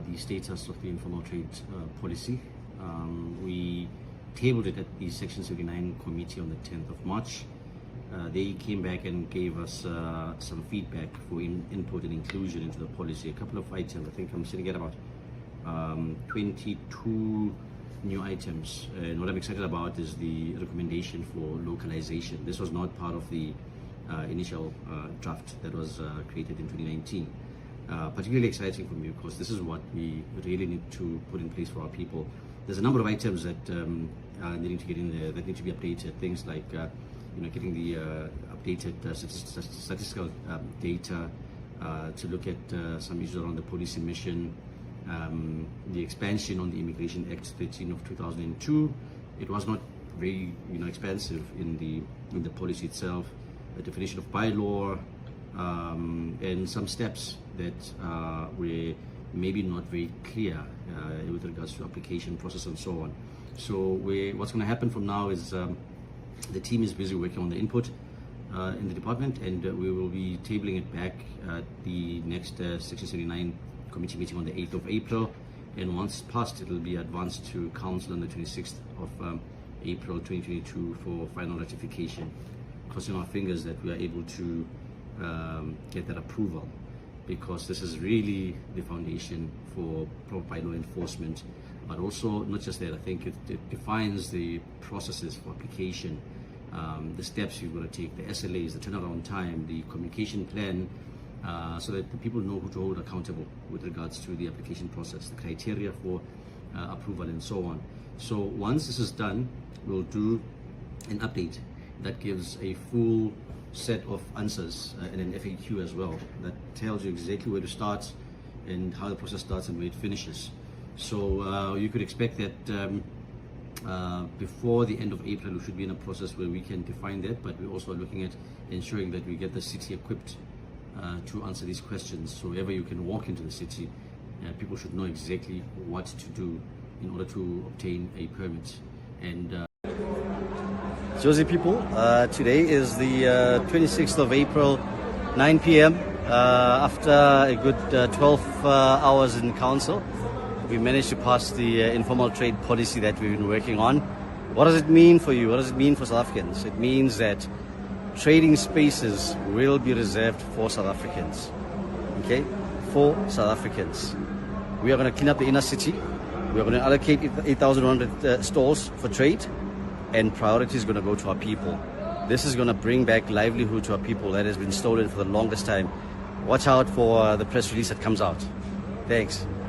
the status of the informal trade policy. We tabled it at the Section 79 committee on the 10th of March. They came back and gave us some feedback for input and inclusion into the policy. A couple of items, I think I'm sitting at about 22 new items. And what I'm excited about is the recommendation for localization. This was not part of the initial draft that was created in 2019. Particularly exciting for me because this is what we really need to put in place for our people. There's a number of items that are needing to get in there that need to be updated. Things like getting the updated statistical data to look at some issues around the policy mission, the expansion on the Immigration Act 13 of 2002. It was not very expansive in the policy itself. The definition of bylaw, and some steps that were maybe not very clear with regards to application process and so on. So what's going to happen from now is the team is busy working on the input in the department, and we will be tabling it back at the next Section 79 committee meeting on the 8th of April. And once passed, it will be advanced to Council on the 26th of April 2022 for final ratification. Crossing our fingers that we are able to get that approval, because this is really the foundation for proper bylaw enforcement. But also, not just that, I think it defines the processes for application, the steps you've got to take, the SLAs, the turnaround time, the communication plan, so that the people know who to hold accountable with regards to the application process, the criteria for approval and so on. So once this is done, we'll do an update that gives a full set of answers and an FAQ as well that tells you exactly where to start and how the process starts and where it finishes. So you could expect that before the end of April we should be in a process where we can define that, but we're also looking at ensuring that we get the city equipped to answer these questions. So wherever you can walk into the city, people should know exactly what to do in order to obtain a permit. And Josie people, today is the 26th of April, 9 p.m. After a good 12 hours in council, we managed to pass the informal trade policy that we've been working on. What does it mean for you? What does it mean for South Africans? It means that trading spaces will be reserved for South Africans. Okay? For South Africans. We are going to clean up the inner city. We are going to allocate 8,100 stalls for trade. And priority is going to go to our people. This is going to bring back livelihood to our people that has been stolen for the longest time. Watch out for the press release that comes out. Thanks.